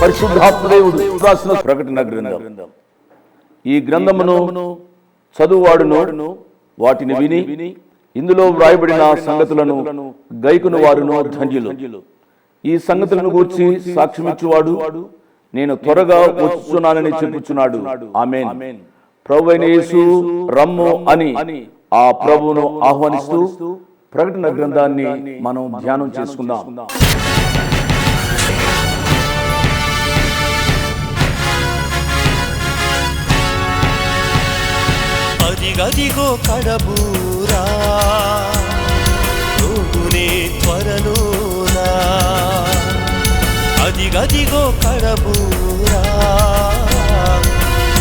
పరిశుద్ధాత్మదేవుడు రాసిన ప్రకటన గ్రంథం. ఈ గ్రంథమును చదువువాడును వాటిని విని ఇందులో వ్రాయబడిన సంగతులను గైకును వారును ధన్యులు. ఈ సంగతులను గూర్చి సాక్ష్యమిచ్చువాడు నేను త్వరగా వచ్చుచున్నానని చెప్పుచున్నాడు. ఆమేన్. ప్రభువైన యేసు రమ్ము అని ఆ ప్రభువును ఆహ్వానిస్తూ ప్రకటన గ్రంథాన్ని మనం ధ్యానం చేసుకుందాం. అదిగదిగో కడబూరా రోగునే త్వరలోనా, అదిగదిగో కడబూరా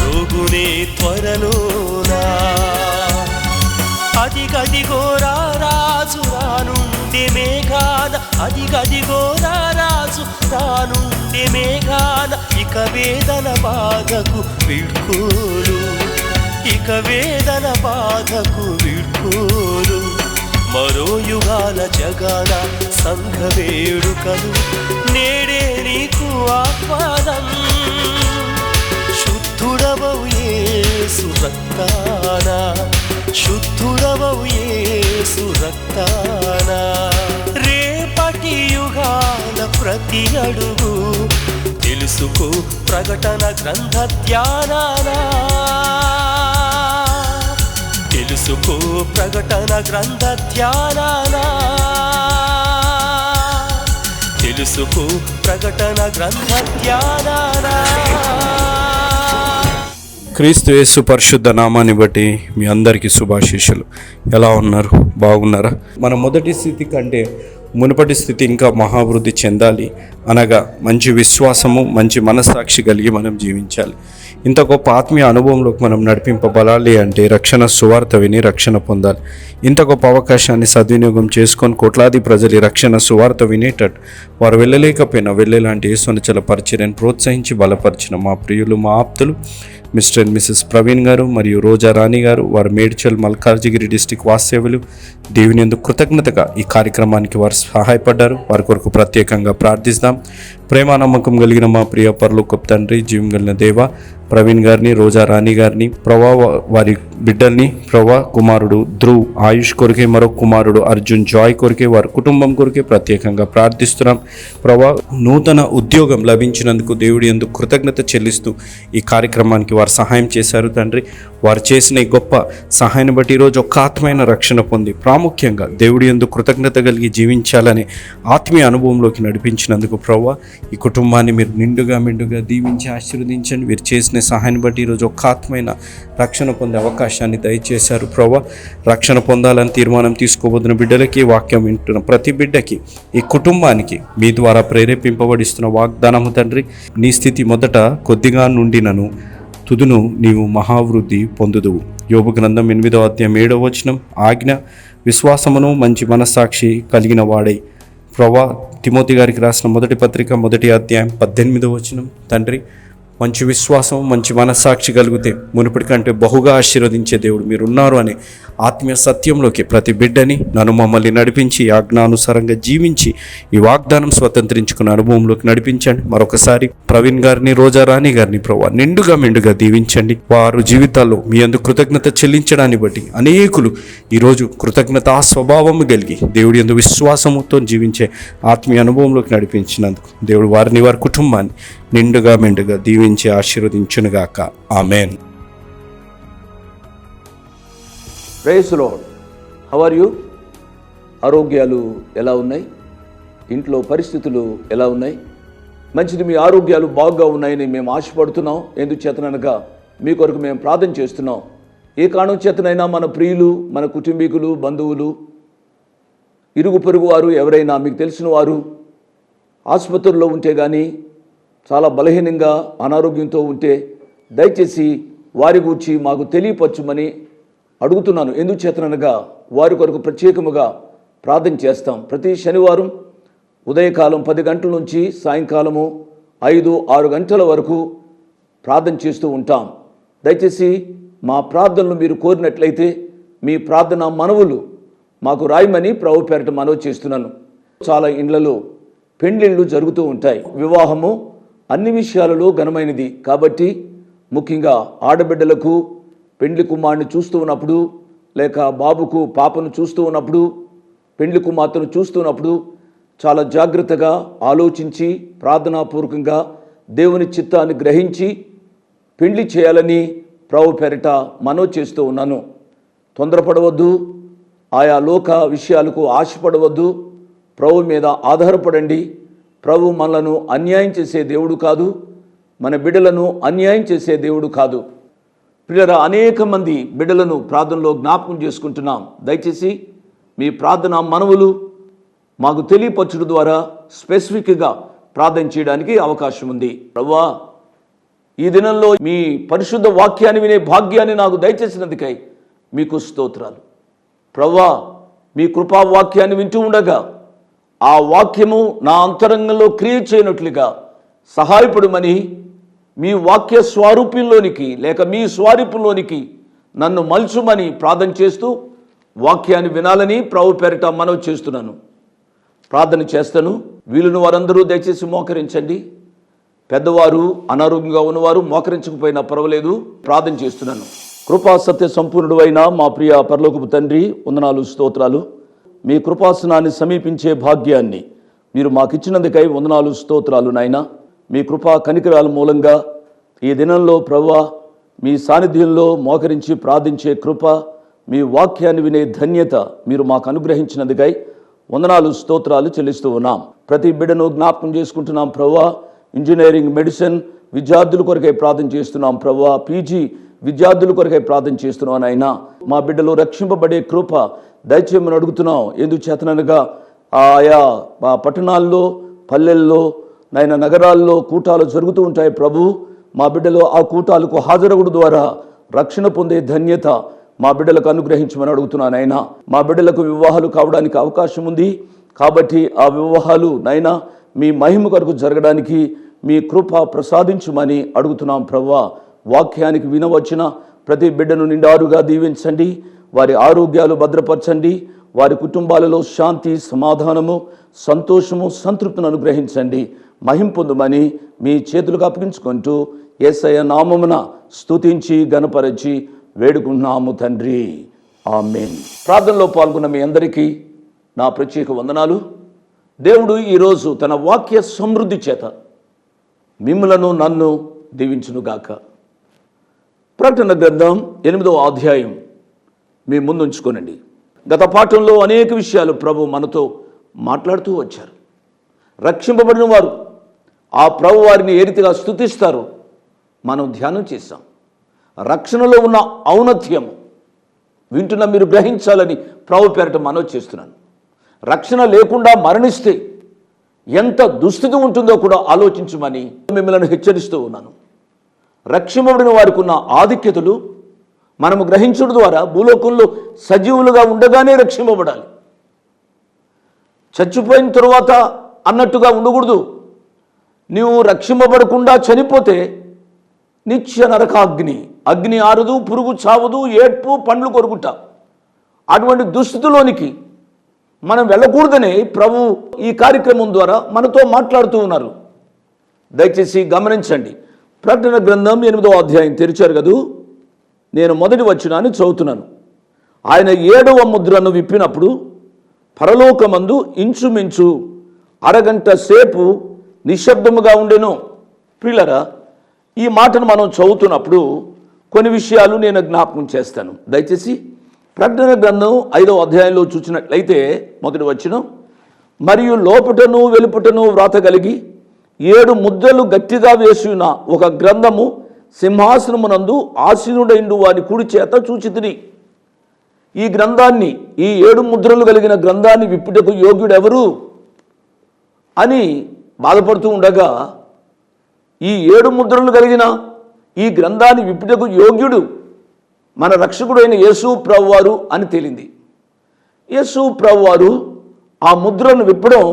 రోగునే త్వరలోనా, అదిగదిగో రాజు రానుండే మేఘాన, అదిగదిగో రాజు రానుండే మేఘాన, ఇక వేదన బాధకు వీడ్కోలు, ఇక వేదన బాధకు వీడ్కోలు, మరో యుగాల జగాల సంఘ వేడుకలు నేడే నీకు ఆహ్వానం. శుద్ధుడవవు యేసు రక్తాన, శుద్ధుడవవు యేసు రక్తాన, రేపటి యుగాల ప్రతి అడుగు తెలుసుకో ప్రకటన గ్రంథ ధ్యానానా, తెలుసుకో ప్రకటన గ్రంథ ధ్యానానా, తెలుసుకో ప్రకటన గ్రంథ ధ్యానానా. క్రీస్తు యేసు పరిశుద్ధ నామాన్ని బట్టి మీ అందరికీ శుభాశీస్సులు. ఎలా ఉన్నారు? బాగున్నారా? మన మొదటి స్థితి కంటే మునుపటి స్థితి ఇంకా మహావృద్ధి చెందాలి అనగా మంచి విశ్వాసము, మంచి మనస్సాక్షి కలిగి మనం జీవించాలి. ఇంత గొప్ప ఆత్మీయ అనుభవంలోకి మనం నడిపింపబడాలి అంటే రక్షణ సువార్త విని రక్షణ పొందాలి. ఇంత గొప్ప అవకాశాన్ని సద్వినియోగం చేసుకొని కోట్లాది ప్రజలు రక్షణ సువార్త వినేటట్టు వారు వెళ్ళలేకపోయినా వెళ్ళేలాంటి యేసునిచల పరిచర్యను ప్రోత్సహించి బలపరిచిన మా ప్రియులు, మా ఆప్తులు మిస్టర్ అండ్ మిసెస్ ప్రవీణ్ గారు మరియు రోజా రాణి గారు, వారు మేడ్చల్ మల్కాజ్గిరి డిస్టిక్ వాస్తవ్యులు, దేవుని యందు కృతజ్ఞతగా ఈ కార్యక్రమానికి వారు సహాయపడ్డారు. వారి కొరకు ప్రత్యేకంగా ప్రార్థిస్తాం. ప్రేమ నమ్మకం కలిగిన మా ప్రియ పరలోకపు తండ్రి, జీవం కలిగిన దేవ, ప్రవీణ్ గారిని, రోజా రాణి గారిని, ప్రభా వారి బిడ్డల్ని, ప్రభా కుమారుడు ధ్రువ్ ఆయుష్ కొరికే, మరొక కుమారుడు అర్జున్ జాయ్ కొరికే, వారి కుటుంబం కొరికే ప్రత్యేకంగా ప్రార్థిస్తున్నాం. ప్రభా నూతన ఉద్యోగం లభించినందుకు దేవుడి యందు కృతజ్ఞత చెల్లిస్తూ ఈ కార్యక్రమానికి వారు సహాయం చేశారు తండ్రి. వారు చేసిన ఈ గొప్ప సహాయాన్ని బట్టి ఈరోజు ఒక ఆత్మైన రక్షణ పొంది ప్రాముఖ్యంగా దేవుడి యందు కృతజ్ఞత కలిగి జీవించాలనే ఆత్మీయ అనుభవంలోకి నడిపించినందుకు ప్రభా ఈ కుటుంబాన్ని మీరు నిండుగా దీవించి ఆశీర్వదించండి. వీరు చేసిన సహాయాన్ని బట్టి ఈరోజు ఒక ఆత్మైన రక్షణ పొందే అవకాశాన్ని దయచేశారు ప్రభా. రక్షణ పొందాలని తీర్మానం తీసుకోబోతున్న బిడ్డలకి, వాక్యం వింటున్న ప్రతి బిడ్డకి, ఈ కుటుంబానికి మీ ద్వారా ప్రేరేపింపబడిస్తున్న వాగ్దానము తండ్రి, నీ స్థితి మొదట కొద్దిగా నుండినను తుదును నీవు మహావృద్ధి పొందుదువు. యోబు గ్రంథం 8వ అధ్యాయం 7వ వచనం. ఆజ్ఞ విశ్వాసమును మంచి మనస్సాక్షి కలిగిన వాడై, ప్రభా తిమోతి గారికి రాసిన మొదటి పత్రిక 1వ అధ్యాయం 18వ వచనం. తండ్రి మంచి విశ్వాసం, మంచి మనస్సాక్షి కలిగితే మునుపటి కంటే బహుగా ఆశీర్వదించే దేవుడు మీరున్నారు అనే ఆత్మీయ సత్యంలోకి ప్రతి బిడ్డని, నన్ను మమ్మల్ని నడిపించి ఆజ్ఞానుసారంగా జీవించి ఈ వాగ్దానం స్వతంత్రించుకున్న అనుభవంలోకి నడిపించండి. మరొకసారి ప్రవీణ్ గారిని, రోజా రాణి గారిని ప్రభా మెండుగా దీవించండి. వారు జీవితాల్లో మీ యందు కృతజ్ఞత చెల్లించడాన్ని బట్టి అనేకులు ఈరోజు కృతజ్ఞతా స్వభావం కలిగి దేవుడి యందు విశ్వాసముతో జీవించే ఆత్మీయ అనుభవంలోకి నడిపించినందుకు దేవుడు వారిని, వారి కుటుంబాన్ని మెండుగా దీవించి ఆశీర్వదించునుగాక. Amen. Praise the Lord. How are you? ఆరోగ్యాలు ఎలా ఉన్నాయి? ఇంట్లో పరిస్థితులు ఎలా ఉన్నాయి? మంచిది, మీ ఆరోగ్యాలు బాగా ఉన్నాయని మేము ఆశపడుతున్నాం. ఎందుచేతనగా మీ కొరకు మేము ప్రార్థన చేస్తున్నాం. ఏ కారణం చేతనైనా మన ప్రియులు, మన కుటుంబీకులు, బంధువులు, ఇరుగు పొరుగు వారు ఎవరైనా మీకు తెలిసిన వారు ఆసుపత్రుల్లో ఉంటే కానీ, చాలా బలహీనంగా అనారోగ్యంతో ఉంటే దయచేసి వారి గురించి మాకు తెలియపరచమని అడుగుతున్నాను. ఎందుచేతనగా వారి కొరకు ప్రత్యేకముగా ప్రార్థన చేస్తాం. ప్రతి శనివారం ఉదయకాలం 10 గంటల నుంచి సాయంకాలము 5-6 గంటల వరకు ప్రార్థన చేస్తూ ఉంటాం. దయచేసి మా ప్రార్థనలు మీరు కోరినట్లయితే మీ ప్రార్థన మనవులు మాకు రాయమని ప్రభు పేరట మనవి చేస్తున్నాను. చాలా ఇండ్లలో పెండ్లిళ్ళు జరుగుతూ ఉంటాయి. వివాహము అన్ని విషయాలలో ఘనమైనది. కాబట్టి ముఖ్యంగా ఆడబిడ్డలకు పెండ్లి కుమారుని చూస్తూ ఉన్నప్పుడు, లేక బాబుకు పాపను చూస్తూ ఉన్నప్పుడు, పెండ్లి కుమార్తెను చూస్తున్నప్పుడు చాలా జాగ్రత్తగా ఆలోచించి ప్రార్థనాపూర్వకంగా దేవుని చిత్తాన్ని గ్రహించి పెండ్లి చేయాలని ప్రభు పేరిట మనవి చేస్తూ ఉన్నాను. తొందరపడవద్దు, ఆయా లోక విషయాలకు ఆశపడవద్దు, ప్రభు మీద ఆధారపడండి. ప్రభు మనలను అన్యాయం చేసే దేవుడు కాదు, మన బిడ్డలను అన్యాయం చేసే దేవుడు కాదు. పిల్లరా, అనేక మంది బిడ్డలను ప్రార్థనలో జ్ఞాపకం చేసుకుంటున్నాం. దయచేసి మీ ప్రార్థన మనవులు మాకు తెలియపరచడం ద్వారా స్పెసిఫిక్గా ప్రార్థన చేయడానికి అవకాశం ఉంది. ప్రభువా, ఈ దినంలో మీ పరిశుద్ధ వాక్యాన్ని వినే భాగ్యాన్ని నాకు దయచేసినందుకై మీకు స్తోత్రాలు. ప్రభువా, మీ కృపా వాక్యాన్ని వింటూ ఉండగా ఆ వాక్యము నా అంతరంగంలో క్రియ చేయనట్లుగా సహాయపడమని, మీ వాక్య స్వరూపంలోనికి లేక మీ స్వరూపంలోనికి నన్ను మలుచుమని ప్రార్థన చేస్తూ వాక్యాన్ని వినాలని ప్రభు పేరిట మనవి చేస్తున్నాను. ప్రార్థన చేస్తాను. వీలును వారందరూ దయచేసి మోకరించండి. పెద్దవారు, అనారోగ్యంగా ఉన్నవారు మోకరించకపోయినా పర్వాలేదు. ప్రార్థన చేస్తున్నాను. కృపా సత్య సంపూర్ణుడు అయిన మా ప్రియ పరలోకపు తండ్రి, వందనాలు, స్తోత్రాలు. మీ కృపాసనాన్ని సమీపించే భాగ్యాన్ని మీరు మాకు ఇచ్చినందుకై వందనాలు, స్తోత్రాలు నాయన. మీ కృపా కనికరాల మూలంగా ఈ దినంలో ప్రభువా మీ సాన్నిధ్యంలో మోకరించి ప్రార్థించే కృప, మీ వాక్యాన్ని వినే ధన్యత మీరు మాకు అనుగ్రహించినందుకై వందనాలు, స్తోత్రాలు చెల్లిస్తూ ఉన్నాం. ప్రతి బిడ్డను జ్ఞాపకం చేసుకుంటున్నాం ప్రభువా. ఇంజనీరింగ్, మెడిసిన్ విద్యార్థుల కొరకై ప్రార్థన చేస్తున్నాం ప్రభువా. పీజీ విద్యార్థుల కొరకై ప్రార్థన చేస్తున్నాం ఆయన. మా బిడ్డలు రక్షింపబడే కృప దయచేయమని అడుగుతున్నాం. ఎందుచేతనగా ఆయా పట్టణాల్లో, పల్లెల్లో, నాయన నగరాల్లో కూటాలు జరుగుతూ ఉంటాయి ప్రభు. మా బిడ్డలు ఆ కూటాలకు హాజరగుడు ద్వారా రక్షణ పొందే ధన్యత మా బిడ్డలకు అనుగ్రహించమని అడుగుతున్నాను ఆయన. మా బిడ్డలకు వివాహాలు కావడానికి అవకాశం ఉంది కాబట్టి ఆ వివాహాలు నైనా మీ మహిమ కొరకు జరగడానికి మీ కృప ప్రసాదించమని అడుగుతున్నాం ప్రభువా. వాక్యానికి వినవచ్చిన ప్రతి బిడ్డను నిండారుగా దీవించండి. వారి ఆరోగ్యాలు భద్రపరచండి. వారి కుటుంబాలలో శాంతి, సమాధానము, సంతోషము, సంతృప్తిని అనుగ్రహించండి. మహిమ పొందుమని మీ చేతులకు అప్పగించుకుంటూ యేసయ్య నామమున స్తుతించి గణపరచి వేడుకుంటున్నాము తండ్రి, ఆమేన్. ప్రార్థనలో పాల్గొన్న మీ అందరికీ నా ప్రత్యేక వందనాలు. దేవుడు ఈరోజు తన వాక్య సమృద్ధి చేత మిమ్ములను నన్ను దీవించునుగాక. ప్రకటన గ్రంథం 8వ అధ్యాయం మీ ముందుంచుకోనండి. గత పాఠంలో అనేక విషయాలు ప్రభు మనతో మాట్లాడుతూ వచ్చారు. రక్షింపబడిన వారు ఆ ప్రభు వారిని ఏ రీతిగా స్తుతిస్తారు మనం ధ్యానం చేశాం. రక్షణలో ఉన్న ఔన్నత్యం వింటున్న మీరు గ్రహించాలని ప్రభు పేరట మనవి చేస్తున్నాను. రక్షణ లేకుండా మరణిస్తే ఎంత దుస్థితి ఉంటుందో కూడా ఆలోచించమని మిమ్మల్ని హెచ్చరిస్తూ ఉన్నాను. రక్షింపబడిన వారికి ఉన్న ఆధిక్యతలు మనము గ్రహించడం ద్వారా భూలోకంలో సజీవులుగా ఉండగానే రక్షింపబడాలి. చచ్చిపోయిన తరువాత అన్నట్టుగా ఉండకూడదు. నీవు రక్షింపబడకుండా చనిపోతే నిత్య నరకాగ్ని, అగ్ని ఆరదు, పురుగు చావదు, ఏడ్పు, పండ్లు కొరుకుట, అటువంటి దుస్థితిలోనికి మనం వెళ్ళకూడదని ప్రభు ఈ కార్యక్రమం ద్వారా మనతో మాట్లాడుతూ ఉన్నారు. దయచేసి గమనించండి. ప్రకటన గ్రంథం 8వ అధ్యాయం తెరిచారు కదూ. నేను మొదటి వచనాన్ని చదువుతున్నాను. ఆయన 7వ ముద్రను విప్పినప్పుడు పరలోకమందు ఇంచుమించు అరగంట సేపు నిశ్శబ్దముగా ఉండెను. ప్రియులారా, ఈ మాటను మనం చదువుతున్నప్పుడు కొన్ని విషయాలు నేను జ్ఞాపకం చేస్తాను. దయచేసి ప్రకటన గ్రంథం 5వ అధ్యాయంలో చూసినట్లయితే మొదటి వచనం, మరియు లోపటను వెలుపటను వ్రాత కలిగి 7 ముద్రలు గట్టిగా వేసిన ఒక గ్రంథము సింహాసనమునందు ఆసీనుడైండు వాని కుడి చేత చూచితిని. ఈ గ్రంథాన్ని, ఈ 7 ముద్రలు కలిగిన గ్రంథాన్ని విప్పుటకు యోగ్యుడెవరు అని బాధపడుతూ ఉండగా, ఈ 7 ముద్రలు కలిగిన ఈ గ్రంథాన్ని విప్పుటకు యోగ్యుడు మన రక్షకుడైన యేసు ప్రభువారు అని తేలింది. యేసు ప్రభువారు ఆ ముద్రను విప్పడం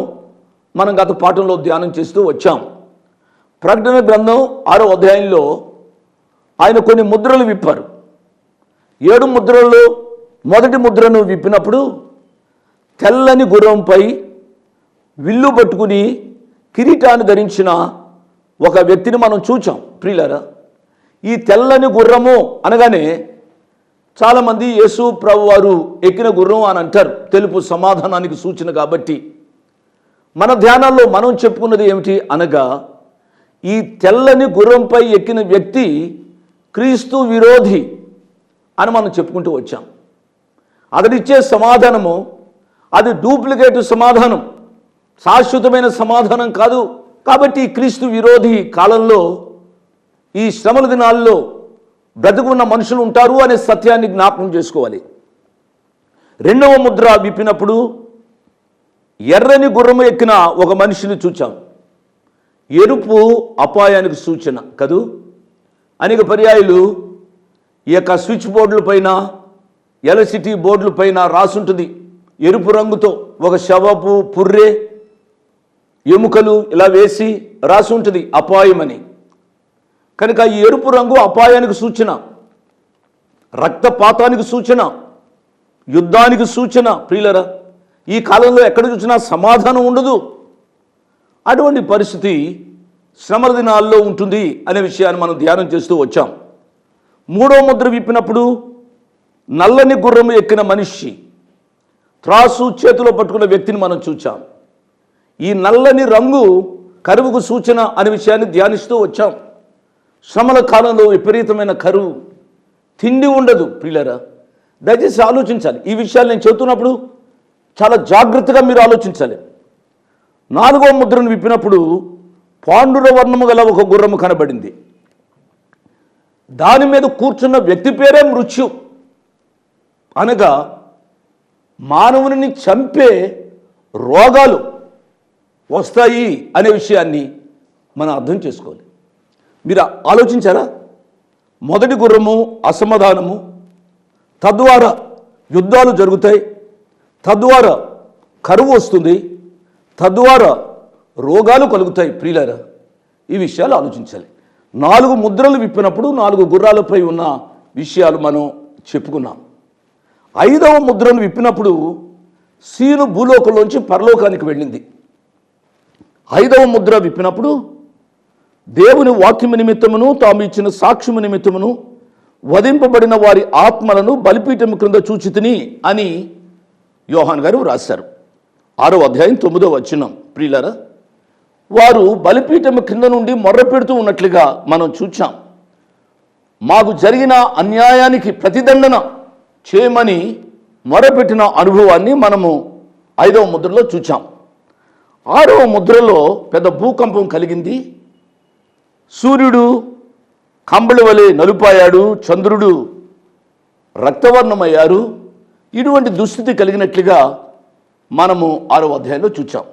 మనం గత పాఠంలో ధ్యానం చేస్తూ వచ్చాం. ప్రకటన గ్రంథం 6వ అధ్యాయంలో ఆయన కొన్ని ముద్రలు విప్పారు. 7 ముద్రల్లో మొదటి ముద్రను విప్పినప్పుడు తెల్లని గుర్రంపై విల్లు పట్టుకుని కిరీటాన్ని ధరించిన ఒక వ్యక్తిని మనం చూచాం ప్రియులారా. ఈ తెల్లని గుర్రము అనగానే చాలామంది యేసు ప్రభు వారు ఎక్కిన గుర్రం అని అంటారు, తెలుపు సమాధానానికి సూచన. కాబట్టి మన ధ్యానాల్లో మనం చెప్పుకున్నది ఏమిటి అనగా, ఈ తెల్లని గుర్రంపై ఎక్కిన వ్యక్తి క్రీస్తు విరోధి అని మనం చెప్పుకుంటూ వచ్చాం. అతడిచ్చే సమాధానము అది డూప్లికేట్ సమాధానం, శాశ్వతమైన సమాధానం కాదు. కాబట్టి క్రీస్తు విరోధి కాలంలో, ఈ శ్రమల దినాల్లో బ్రతుకున్న మనుషులు ఉంటారు అనే సత్యాన్ని జ్ఞాపకం చేసుకోవాలి. రెండవ ముద్ర విప్పినప్పుడు ఎర్రని గుర్రము ఎక్కిన ఒక మనిషిని చూచాం. ఎరుపు అపాయానికి సూచన కదూ. అనేక పర్యాయాలు ఈ యొక్క స్విచ్ బోర్డుల పైన, ఎలక్ట్రిసిటీ బోర్డుల పైన రాసుంటుంది ఎరుపు రంగుతో, ఒక శవపు పుర్రె, ఎముకలు ఇలా వేసి రాసి ఉంటుంది అపాయమని. కనుక ఈ ఎరుపు రంగు అపాయానికి సూచన, రక్తపాతానికి సూచన, యుద్ధానికి సూచన. ప్రియులరా, ఈ కాలంలో ఎక్కడ చూసినా సమాధానం ఉండదు. అటువంటి పరిస్థితి శ్రమల దినాల్లో ఉంటుంది అనే విషయాన్ని మనం ధ్యానం చేస్తూ వచ్చాం. మూడవ ముద్ర విప్పినప్పుడు నల్లని గుర్రము ఎక్కిన మనిషి, త్రాసు చేతిలో పట్టుకున్న వ్యక్తిని మనం చూచాం. ఈ నల్లని రంగు కరువుకు సూచన అనే విషయాన్ని ధ్యానిస్తూ వచ్చాం. శ్రమల కాలంలో విపరీతమైన కరువు, తిండి ఉండదు. ప్రియులరా, దయచేసి ఆలోచించాలి. ఈ విషయాలు నేను చెబుతున్నప్పుడు చాలా జాగ్రత్తగా మీరు ఆలోచించాలి. నాలుగవ ముద్రను విప్పినప్పుడు పాండుర వర్ణము గల ఒక గుర్రము కనబడింది. దాని మీద కూర్చున్న వ్యక్తి పేరే మృత్యు, అనగా మానవుని చంపే రోగాలు వస్తాయి అనే విషయాన్ని మనం అర్థం చేసుకోవాలి. మీరు ఆలోచించారా? మొదటి గుర్రము అసమాధానము, తద్వారా యుద్ధాలు జరుగుతాయి, తద్వారా కరువు వస్తుంది, తద్వారా రోగాలు కలుగుతాయి. ప్రియులారా, ఈ విషయాలు ఆలోచించాలి. 4 ముద్రలు విప్పినప్పుడు 4 గుర్రాలపై ఉన్న విషయాలు మనం చెప్పుకున్నాం. 5వ ముద్రను విప్పినప్పుడు సీను భూలోకంలోంచి పరలోకానికి వెళ్ళింది. 5వ ముద్ర విప్పినప్పుడు దేవుని వాక్యము నిమిత్తమును తాము ఇచ్చిన సాక్ష్యము నిమిత్తమును వధింపబడిన వారి ఆత్మలను బలిపీఠము క్రింద చూచితిని అని యోహాన్ గారు రాశారు. 6వ అధ్యాయం 9వ వచనం. ప్రియులారా, వారు బలిపీఠము కింద నుండి మొర్ర పెడుతూ ఉన్నట్లుగా మనం చూచాం. మాకు జరిగిన అన్యాయానికి ప్రతిదండన చేయమని మొరపెట్టిన అనుభవాన్ని మనము 5వ ముద్రలో చూచాం. 6వ ముద్రలో పెద్ద భూకంపం కలిగింది. సూర్యుడు కంబళి వలె నలుపాయాడు, చంద్రుడు రక్తవర్ణమయ్యారు. ఇటువంటి దుస్థితి కలిగినట్లుగా మనము 6వ అధ్యాయంలో చూచాం.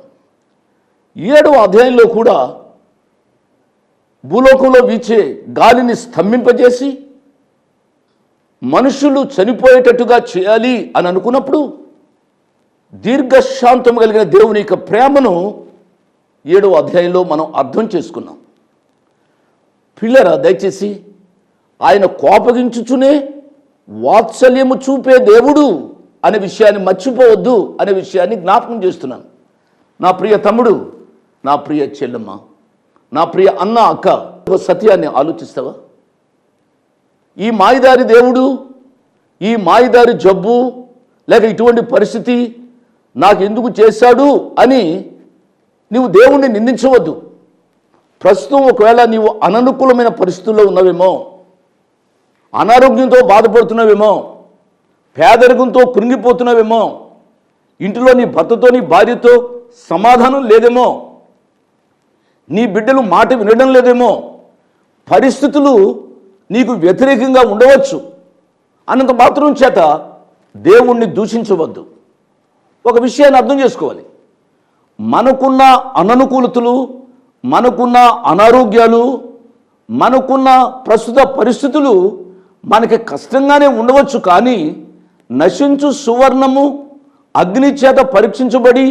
7వ అధ్యాయంలో కూడా భూలోకంలో వీచే గాలిని స్తంభింపజేసి మనుషులు చనిపోయేటట్టుగా చేయాలి అని అనుకున్నప్పుడు దీర్ఘశాంతం కలిగిన దేవుని యొక్క ప్రేమను 7వ అధ్యాయంలో మనం అర్థం చేసుకున్నాం. పిల్లరా, దయచేసి ఆయన కోపగించుచునే వాత్సల్యము చూపే దేవుడు అనే విషయాన్ని మర్చిపోవద్దు అనే విషయాన్ని జ్ఞాపకం చేస్తున్నాను. నా ప్రియ తమ్ముడు, నా ప్రియ చెల్లెమ్మ, నా ప్రియ అన్న, అక్క, ఒక సత్యాన్ని ఆలోచిస్తావా? ఈ మాయదారి దేవుడు, ఈ మాయదారి జబ్బు లేక ఇటువంటి పరిస్థితి నాకు ఎందుకు చేశాడు అని నీవు దేవుణ్ణి నిందించవద్దు. ప్రస్తుతం ఒకవేళ నీవు అననుకూలమైన పరిస్థితుల్లో ఉన్నవేమో, అనారోగ్యంతో బాధపడుతున్నావేమో, పేదరికంతో కృంగిపోతున్నావేమో, ఇంటిలో నీ భర్తతో నీ భార్యతో సమాధానం లేదేమో, నీ బిడ్డలు మాట వినడం లేదేమో, పరిస్థితులు నీకు వ్యతిరేకంగా ఉండవచ్చు. అన్నంత మాత్రం చేత దేవుణ్ణి దూషించవద్దు. ఒక విషయాన్ని అర్థం చేసుకోవాలి. మనకున్న అననుకూలతలు, మనకున్న అనారోగ్యాలు, మనకున్న ప్రస్తుత పరిస్థితులు మనకి కష్టంగానే ఉండవచ్చు. కానీ నశించు సువర్ణము అగ్ని చేత పరీక్షించబడి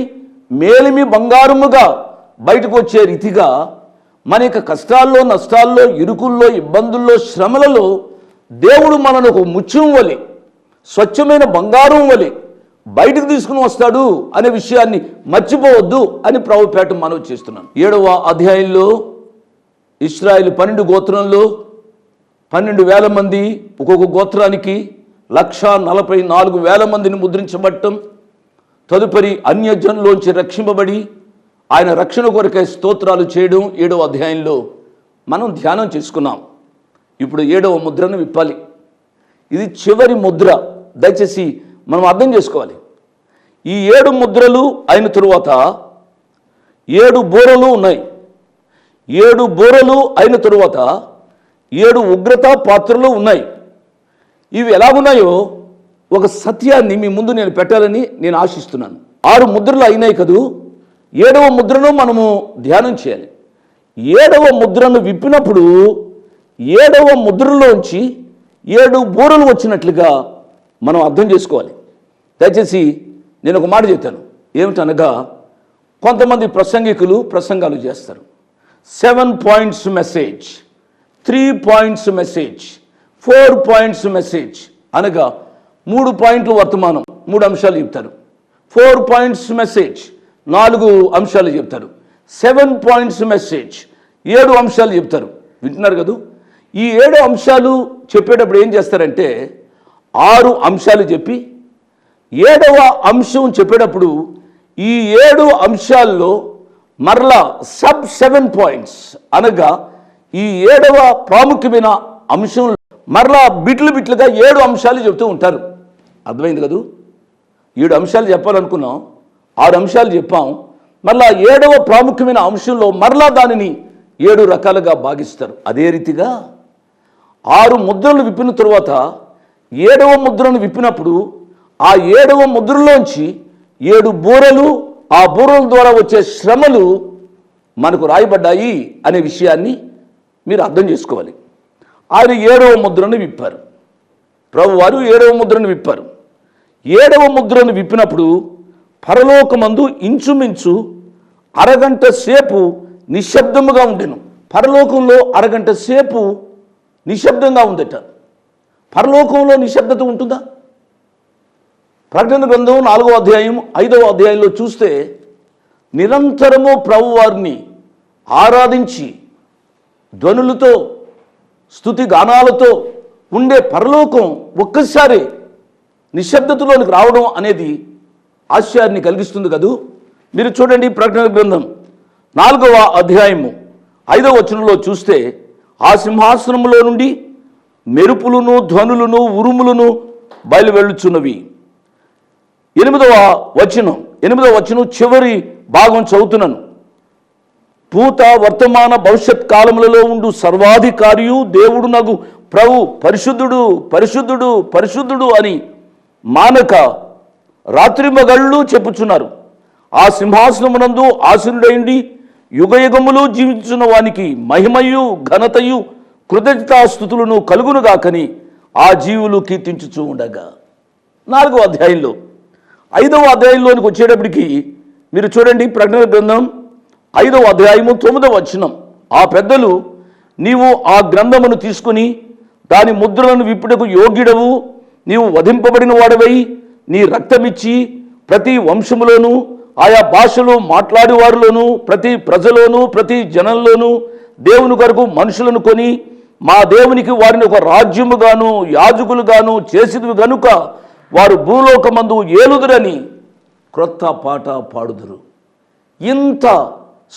మేలిమి బంగారముగా బయటకు వచ్చే రీతిగా మన యొక్క కష్టాల్లో, నష్టాల్లో, ఇరుకుల్లో, ఇబ్బందుల్లో, శ్రమలలో దేవుడు మనను ఒక ముత్యం వలె, స్వచ్ఛమైన బంగారం వలె బయటకు తీసుకుని వస్తాడు అనే విషయాన్ని మర్చిపోవద్దు అని ప్రభుపేట మనవి చేస్తున్నాను. 7వ అధ్యాయంలో ఇశ్రాయేలు 12 గోత్రంలో 12,000 మంది, ఒక్కొక్క గోత్రానికి 1,44,000 మందిని ముద్రించబడటం, తదుపరి అన్యజనులోంచి రక్షింపబడి ఆయన రక్షణ కొరకై స్తోత్రాలు చేయడం 7వ అధ్యాయంలో మనం ధ్యానం చేసుకున్నాం. ఇప్పుడు 7వ ముద్రను విప్పాలి. ఇది చివరి ముద్ర. దయచేసి మనం అర్థం చేసుకోవాలి. ఈ 7 ముద్రలు అయిన తరువాత 7 బూరలు ఉన్నాయి. 7 బూరలు అయిన తరువాత 7 ఉగ్రత పాత్రలు ఉన్నాయి. ఇవి ఎలాగున్నాయో ఒక సత్యాన్ని మీ ముందు నేను పెట్టాలని నేను ఆశిస్తున్నాను. 6 ముద్రలు అయినాయి కదూ, 7వ ముద్రను మనము ధ్యానం చేయాలి. 7వ ముద్రను విప్పినప్పుడు 7వ ముద్రలోంచి 7 బూరలు వచ్చినట్లుగా మనం అర్థం చేసుకోవాలి. దయచేసి నేను ఒక మాట చెప్తాను. ఏమిటనగా, కొంతమంది ప్రసంగికులు ప్రసంగాలు చేస్తారు. 7 points message, 3 points message, 4 points message అనగా 3 పాయింట్లు వర్తమానం, 3 అంశాలు చెప్తారు. 4 points మెసేజ్, 4 అంశాలు చెప్తారు. 7 points మెసేజ్, 7 అంశాలు చెప్తారు. వింటున్నారు కదా? ఈ 7 అంశాలు చెప్పేటప్పుడు ఏం చేస్తారంటే 6 అంశాలు చెప్పి 7వ అంశం చెప్పేటప్పుడు ఈ 7 అంశాల్లో మరలా 7 points అనగా ఈ 7వ ప్రాముఖ్యమైన అంశం మరలా బిట్లుగా 7 అంశాలు చెప్తూ ఉంటారు. అర్థమైంది కదూ? 7 అంశాలు చెప్పాలనుకున్నాం, 6 అంశాలు చెప్పాం. మరలా 7వ ప్రాముఖ్యమైన అంశంలో మరలా దానిని 7 రకాలుగా భాగిస్తారు. అదే రీతిగా 6 ముద్రలు విప్పిన తరువాత 7వ ముద్రను విప్పినప్పుడు ఆ 7వ ముద్రలోంచి 7 బూరలు, ఆ బూరల ద్వారా వచ్చే శ్రమలు మనకు రాయబడ్డాయి అనే విషయాన్ని మీరు అర్థం చేసుకోవాలి. ఆయన 7వ ముద్రను విప్పారు. ప్రభువారు 7వ ముద్రను విప్పారు. 7వ ముద్రను విప్పినప్పుడు పరలోకమందు ఇంచుమించు అరగంట సేపు నిశ్శబ్దముగా ఉండెను. పరలోకంలో అరగంట సేపు నిశ్శబ్దంగా ఉందట. పరలోకంలో నిశ్శబ్దత ఉంటుందా? ప్రకటన గ్రంథం 4వ అధ్యాయం 5వ అధ్యాయంలో చూస్తే నిరంతరము ప్రభువారిని ఆరాధించి ధ్వనులతో స్తుతి గానాలతో ఉండే పరలోకం ఒక్కసారి నిశ్శబ్దతలోనికి రావడం అనేది ఆశ్చర్యాన్ని కలిగిస్తుంది కదూ. మీరు చూడండి, ప్రకటన గ్రంథం 4వ అధ్యాయము 5వ వచనంలో చూస్తే ఆ సింహాసనంలో నుండి మెరుపులను, ధ్వనులను, ఉరుములను బయలువెళ్ళుచున్నవి. 8వ వచనం చివరి భాగం చదువుతున్నాను. భూత వర్తమాన భవిష్యత్ కాలములలో ఉండు సర్వాధికారియు దేవుడు నగు ప్రభు పరిశుద్ధుడు, పరిశుద్ధుడు, పరిశుద్ధుడు అని మానక రాత్రింబగళ్ళు చెప్పుచున్నారు. ఆ సింహాసనమునందు ఆసీనుడైండి యుగయుగములు జీవించున్న వానికి మహిమయు ఘనతయు కృతజ్ఞతాస్తుతులను కలుగునుగాకని ఆ జీవులు కీర్తించుచూ ఉండగా. 4వ అధ్యాయంలో 5వ అధ్యాయంలోనికి వచ్చేటప్పటికి మీరు చూడండి, ప్రకటన గ్రంథం 5వ అధ్యాయము 9వ వచనం. ఆ పెద్దలు, నీవు ఆ గ్రంథమును తీసుకుని దాని ముద్రలను విప్పుటకు యోగ్యుడవు, నీవు వధింపబడిన వాడవై నీ రక్తమిచ్చి ప్రతి వంశములోను, ఆయా భాషలో మాట్లాడేవారిలోను, ప్రతి ప్రజలోను, ప్రతి జనంలోను దేవుని కొరకు మనుషులను కొని మా దేవునికి వారిని ఒక రాజ్యముగాను యాజకులుగాను చేసినవి గనుక వారు భూలోకమందు ఏలుదురని క్రొత్త పాట పాడుదురు. ఇంత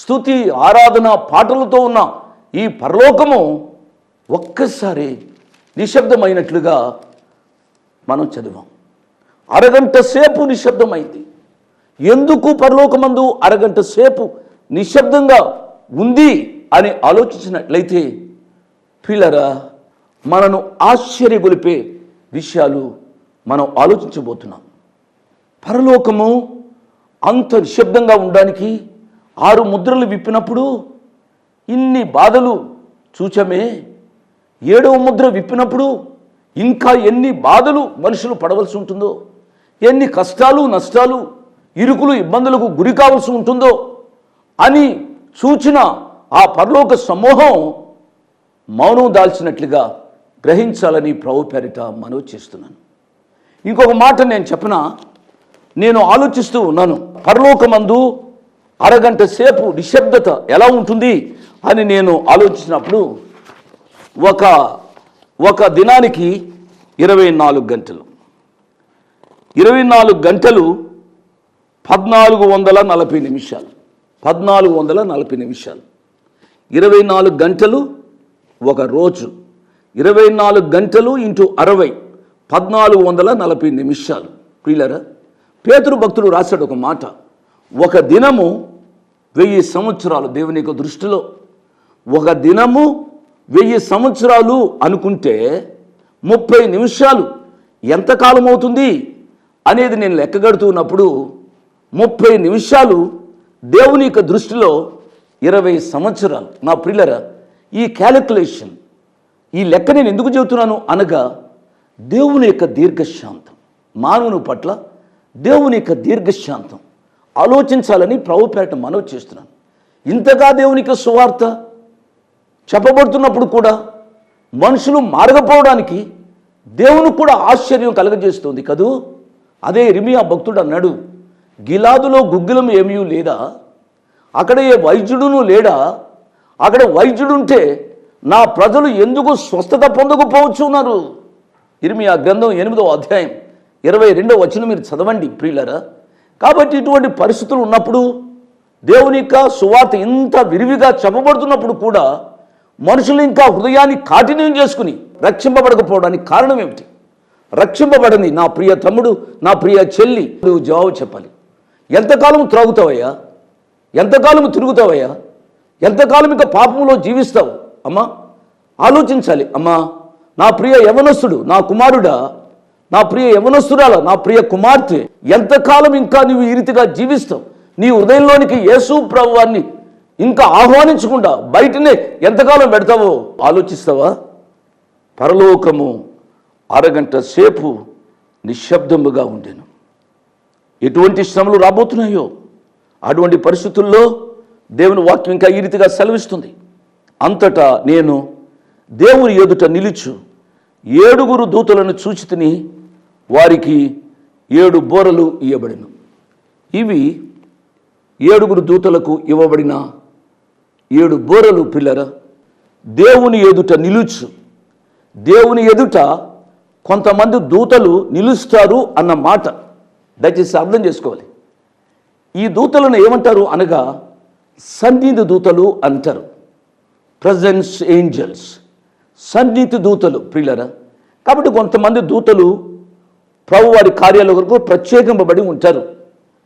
స్తుతి ఆరాధన పాటలతో ఉన్న ఈ పరలోకము ఒక్కసారి నిశ్శబ్దమైనట్లుగా మనం చదివాం. అరగంట సేపు నిశ్శబ్దమైంది. ఎందుకు పరలోకమందు అరగంట సేపు నిశ్శబ్దంగా ఉంది అని ఆలోచించినట్లయితే పిల్లరా, మనను ఆశ్చర్యగొలిపే విషయాలు మనం ఆలోచించబోతున్నాం. పరలోకము అంత నిశ్శబ్దంగా ఉండడానికి 6 ముద్రలు విప్పినప్పుడు ఇన్ని బాధలు చూచమే. 7వ ముద్ర విప్పినప్పుడు ఇంకా ఎన్ని బాధలు మనుషులు పడవలసి ఉంటుందో, ఎన్ని కష్టాలు, నష్టాలు, ఇరుకులు, ఇబ్బందులకు గురి కావాల్సి ఉంటుందో అని సూచన ఆ పరలోక సమూహం మౌనం దాల్చినట్లుగా గ్రహించాలని ప్రభు పేరిట మనవి చేస్తున్నాను. ఇంకొక మాట నేను చెప్పనా, నేను ఆలోచిస్తూ ఉన్నాను. పరలోకమందు అరగంట సేపు నిశ్శబ్దత ఎలా ఉంటుంది అని నేను ఆలోచించినప్పుడు ఒక దినానికి 24 గంటలు 24 గంటలు 1440 నిమిషాలు 1440 నిమిషాలు 24 గంటలు ఒక రోజు 24 గంటలు ఇంటూ 60 1440 నిమిషాలు. ప్రియులారా, పేతురు భక్తుడు రాశాడు ఒక మాట, ఒక దినము 1000 సంవత్సరాలు. దేవుని యొక్క దృష్టిలో ఒక దినము 1000 సంవత్సరాలు అనుకుంటే 30 నిమిషాలు ఎంతకాలం అవుతుంది అనేది నేను లెక్కగడుతున్నప్పుడు 30 నిమిషాలు దేవుని యొక్క దృష్టిలో 20 సంవత్సరాలు. నా ప్రియులారా, ఈ క్యాలిక్యులేషన్, ఈ లెక్క నేను ఎందుకు చెబుతున్నాను అనగా దేవుని యొక్క దీర్ఘశాంతం, మానవుని పట్ల దేవుని యొక్క దీర్ఘశాంతం ఆలోచించాలని ప్రభుపేట మనవి చేస్తున్నాను. ఇంతగా దేవుని యొక్క సువార్త చెప్పబడుతున్నప్పుడు కూడా మనుషులు మారకపోవడానికి దేవునికి కూడా ఆశ్చర్యం కలగజేస్తుంది కదూ. అదే ఇర్మియా భక్తుడు అన్నాడు, గిలాదులో గుగ్గిలం ఏమీ లేదా, అక్కడ ఏ వైద్యుడును లేడా, అక్కడ వైద్యుడుంటే నా ప్రజలు ఎందుకు స్వస్థత పొందకపోవచ్చున్నారు. ఇర్మియా గ్రంథం 8వ అధ్యాయం 22వ వచనం మీరు చదవండి ప్రియులారా. కాబట్టి ఇటువంటి పరిస్థితులు ఉన్నప్పుడు దేవుని యొక్క సువార్త ఇంత విరివిగా చెప్పబడుతున్నప్పుడు కూడా మనుషులు ఇంకా హృదయాన్ని కాఠిన్యం చేసుకుని రక్షింపబడకపోవడానికి కారణం ఏమిటి? రక్షింపబడని నా ప్రియ తమ్ముడు, నా ప్రియ చెల్లి, నువ్వు జవాబు చెప్పాలి. ఎంతకాలం త్రాగుతావయ్యా? ఎంతకాలం తిరుగుతావయ్యా? ఎంతకాలం ఇంకా పాపంలో జీవిస్తావు? అమ్మా ఆలోచించాలి. అమ్మా, నా ప్రియ యవనస్తుడు, నా కుమారుడా, నా ప్రియ యవనస్తురాల, నా ప్రియ కుమార్తె, ఎంతకాలం ఇంకా నువ్వు ఈ రీతిగా జీవిస్తావు? నీ హృదయంలోనికి యేసు ప్రభువాన్ని ఇంకా ఆహ్వానించకుండా బయటనే ఎంతకాలం పెడతావో ఆలోచిస్తావా? పరలోకము అరగంట సేపు నిశ్శబ్దముగా ఉండెను. ఎటువంటి శ్రమలు రాబోతున్నాయో అటువంటి పరిస్థితుల్లో దేవుని వాక్యం ఇంకా ఈ రీతిగా సెలవిస్తుంది. అంతటా నేను దేవుని ఎదుట నిలుచు 7 దూతలను చూచితిని, వారికి 7 బోరలు ఇవ్వబడిన. ఇవి 7 దూతలకు ఇవ్వబడిన 7 బోరలు. పిల్లరా, దేవుని ఎదుట నిలుచు. దేవుని ఎదుట కొంతమంది దూతలు నిలుస్తారు అన్న మాట దయచేసి అర్థం చేసుకోవాలి. ఈ దూతలను ఏమంటారు అనగా సన్నిధి దూతలు అంటారు. ప్రజెన్స్ ఏంజల్స్, సన్నిధి దూతలు. ప్రియులరా, కాబట్టి కొంతమంది దూతలు ప్రభువారి కార్యాల కొరకు ప్రత్యేకింపబడి ఉంటారు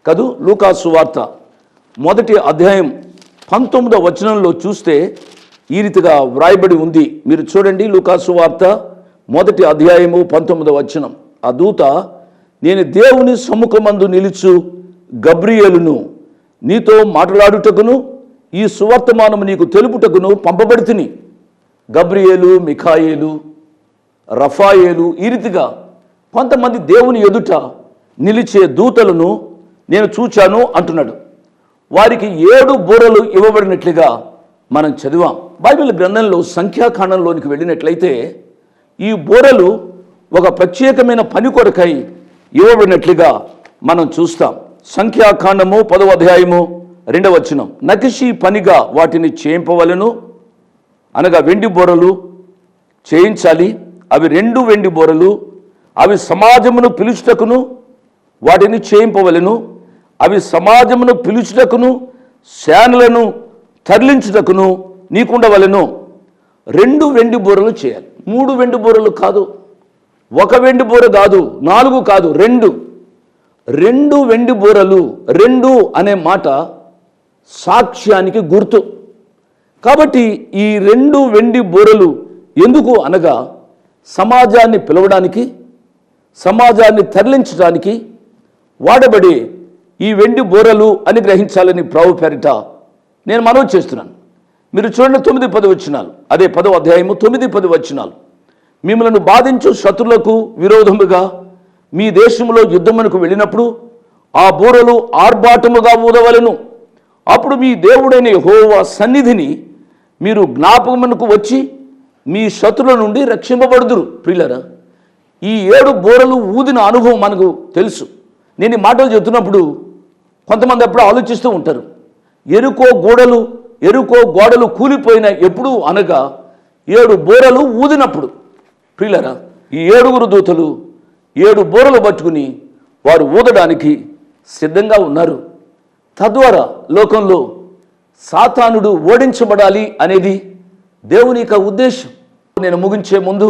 కదూ. లూకా సువార్త 1వ అధ్యాయం 19వ వచనంలో చూస్తే ఈ రీతిగా వ్రాయబడి ఉంది. మీరు చూడండి, లూకా సువార్త 1వ అధ్యాయము 19వ వచనం. ఆ దూత, నేను దేవుని సముఖమందు నిలుచు గబ్రియేలును, నీతో మాట్లాడుటకును ఈ సువర్తమానము నీకు తెలుపుటకును పంపబడితిని. గబ్రియేలు, మిఖాయేలు, రఫాయేలు, ఈ రీతిగా కొంతమంది దేవుని ఎదుట నిలిచే దూతలను నేను చూచాను అంటున్నాడు. వారికి 7 బూరలు ఇవ్వబడినట్లుగా మనం చదివాం. బైబిల్ గ్రంథంలో సంఖ్యాకాండంలోనికి వెళ్ళినట్లయితే ఈ బూరలు ఒక ప్రత్యేకమైన పని కొరకై ఇవ్వబడినట్లుగా మనం చూస్తాం. సంఖ్యాకాండము 10వ అధ్యాయము 2వ వచనం, నకిషీ పనిగా వాటిని చేయింపవలెను, అనగా వెండి బోరలు చేయించాలి. అవి 2 వెండి బోరలు, అవి సమాజమును పిలుచుటకును వాటిని చేయింపవలెను. అవి సమాజమును పిలుచుటకును శానులను తరలించుటకును నీకుండవలెను. 2 వెండి బోరలు చేయాలి. 3 వెండి బోరలు కాదు, 1 వెండి బోర కాదు, 4 కాదు, 2 వెండి బోరలు. 2 అనే మాట సాక్ష్యానికి గుర్తు. కాబట్టి ఈ 2 వెండి బోరలు ఎందుకు అనగా సమాజాన్ని పిలవడానికి, సమాజాన్ని తరలించడానికి వాడబడి ఈ వెండి బోరలు అని గ్రహించాలని ప్రభు పేరిట నేను మనవి చేస్తున్నాను. మీరు చూడండి 9-10 వచనాలు, అదే 10వ అధ్యాయము 9-10 వచనాలు. మిమ్మల్ని బాధించు శత్రులకు విరోధముగా మీ దేశంలో యుద్ధమునకు వెళ్ళినప్పుడు ఆ బూరలు ఆర్భాటముగా ఊదవలెను. అప్పుడు మీ దేవుడైన యెహోవా సన్నిధిని మీరు జ్ఞాపకమునకు వచ్చి మీ శత్రుల నుండి రక్షింపబడుదురు. ప్రియులారా, ఈ 7 బూరలు ఊదిన అనుభవం మనకు తెలుసు. నేను ఈ మాటలు చెబుతున్నప్పుడు కొంతమంది ఎప్పుడు ఆలోచిస్తూ ఉంటారు, ఎరుకో గోడలు ఎరుకో గోడలు కూలిపోయిన ఎప్పుడు అనగా 7 బోరలు ఊదినప్పుడు. ప్రియులరా, ఈ 7 దూతలు 7 బోరలు పట్టుకుని వారు ఊదడానికి సిద్ధంగా ఉన్నారు. తద్వారా లోకంలో సాతానుడు ఓడించబడాలి అనేది దేవుని యొక్క ఉద్దేశం. నేను ముగించే ముందు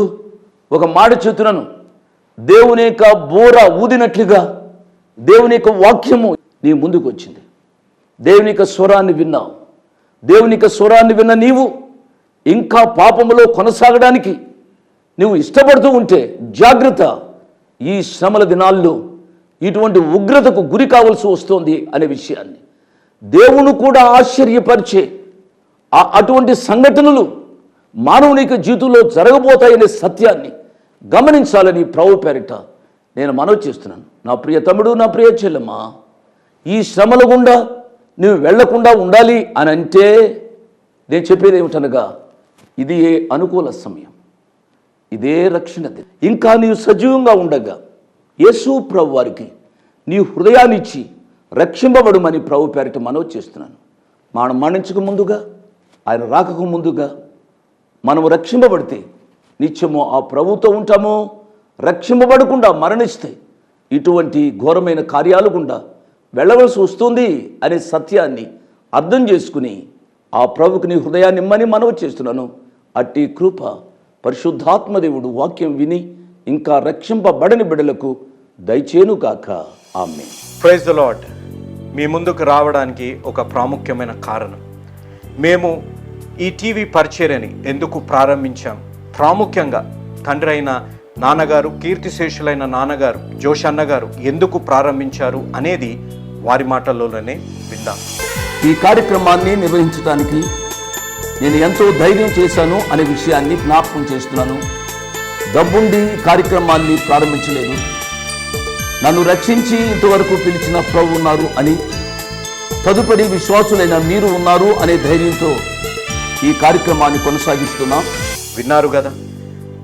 ఒక మాట చెప్తున్నాను. దేవుని యొక్క బోర ఊదినట్లుగా దేవుని యొక్క వాక్యము నీ ముందుకు వచ్చింది. దేవుని యొక్క స్వరాన్ని విన్నావు. దేవుని యొక్క స్వరాన్ని విన్న నీవు ఇంకా పాపములో కొనసాగడానికి నువ్వు ఇష్టపడుతూ ఉంటే జాగ్రత్త. ఈ శ్రమల దినాల్లో ఇటువంటి ఉగ్రతకు గురి కావాల్సి వస్తుంది అనే విషయాన్ని, దేవుని కూడా ఆశ్చర్యపరిచే అటువంటి సంఘటనలు మానవునికి జీవితంలో జరగబోతాయనే సత్యాన్ని గమనించాలని ప్రభు పేరిట నేను మనవి చేస్తున్నాను. నా ప్రియ తమ్ముడు, నా ప్రియ చెల్లెమ్మ, ఈ శ్రమల గుండా నువ్వు వెళ్లకుండా ఉండాలి అని అంటే నేను చెప్పేది ఏమిటనగా, ఇది అనుకూల సమయం, ఇదే రక్షణ. ఇంకా నీవు సజీవంగా ఉండగా యేసు ప్రభు వారికి నీ హృదయాన్ని ఇచ్చి రక్షింపబడుమని ప్రభు పేరిట మనవి చేస్తున్నాను. మనం మరణించక ముందుగా, ఆయన రాకకు ముందుగా మనము రక్షింపబడితే నిత్యము ఆ ప్రభుతో ఉంటామో, రక్షింపబడకుండా మరణిస్తే ఇటువంటి ఘోరమైన కార్యాలు గుండా వెళ్ళవలసి వస్తుంది అనే సత్యాన్ని అర్థం చేసుకుని ఆ ప్రభుకి నీ హృదయాన్ని ఇమ్మని మనవి చేస్తున్నాను. అట్టి కృప పరిశుద్ధాత్మదేవుడు వాక్యం విని ఇంకా రక్షింపబడని బిడ్డలకు దయచేను గాక. ఆమేన్. Praise the Lord. మీ ముందుకు రావడానికి ఒక ప్రాముఖ్యమైన కారణం, మేము ఈ టీవీ పరిచర్యని ఎందుకు ప్రారంభించాం, ప్రాముఖ్యంగా తండ్రి అయిన నాన్నగారు, కీర్తిశేషులైన నాన్నగారు జోష్ అన్నగారు ఎందుకు ప్రారంభించారు అనేది వారి మాటల్లోనే విందాం. ఈ కార్యక్రమాన్ని నిర్వహించడానికి నేను ఎంతో ధైర్యం చేశాను అనే విషయాన్ని జ్ఞాపకం చేస్తున్నాను. డబ్బుండి కార్యక్రమాన్ని ప్రారంభించలేదు. నన్ను రక్షించి ఇంతవరకు పిలిచిన ప్రభు ఉన్నారు అని, తదుపరి విశ్వాసులైన మీరు ఉన్నారు అనే ధైర్యంతో ఈ కార్యక్రమాన్ని కొనసాగిస్తున్నాం. విన్నారు కదా,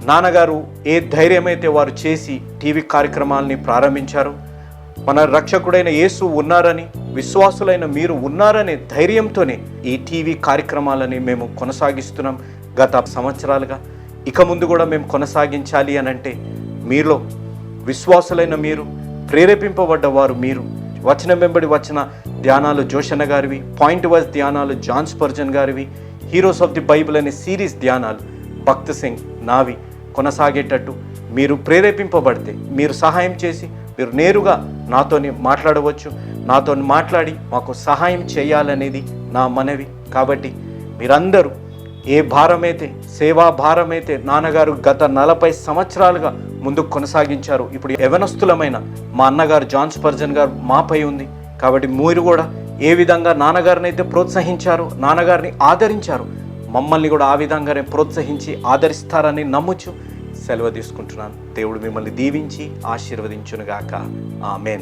నాన్నగారు ఏ ధైర్యమైతే వారు చేసి టీవీ కార్యక్రమాలని ప్రారంభించారు. మన రక్షకుడైన యేసు ఉన్నారని, విశ్వాసులైన మీరు ఉన్నారనే ధైర్యంతోనే ఈ టీవీ కార్యక్రమాలని మేము కొనసాగిస్తున్నాం గత సంవత్సరాలుగా. ఇక ముందు కూడా మేము కొనసాగించాలి అని అంటే మీలో విశ్వాసులైన మీరు, ప్రేరేపింపబడ్డ వారు మీరు, వచనం వెంబడి వచ్చిన ధ్యానాలు జోషన్న గారివి, పాయింట్ వైజ్ ధ్యానాలు జాన్ స్పర్జన్ గారివి, హీరోస్ ఆఫ్ ది బైబిల్ అనే సిరీస్ ధ్యానాలు భక్త్ సింగ్ నావి కొనసాగేటట్టు మీరు ప్రేరేపింపబడితే, మీరు సహాయం చేసి మీరు నేరుగా నాతోని మాట్లాడవచ్చు. నాతో మాట్లాడి మాకు సహాయం చేయాలనేది నా మనవి. కాబట్టి మీరందరూ ఏ భారమైతే, సేవా భారమైతే నాన్నగారు గత 40 సంవత్సరాలుగా ముందుకు కొనసాగించారు, ఇప్పుడు యవనస్తులమైన మా అన్నగారు జాన్ స్పర్జన్ గారు మాపై ఉంది. కాబట్టి మీరు కూడా ఏ విధంగా నాన్నగారిని అయితే ప్రోత్సహించారు, నాన్నగారిని ఆదరించారు, మమ్మల్ని కూడా ఆ విధంగానే ప్రోత్సహించి ఆదరిస్తారని నమ్ముచు సెలవు తీసుకుంటున్నాను. దేవుడు మిమ్మల్ని దీవించి ఆశీర్వదించునుగాక. ఆమేన్.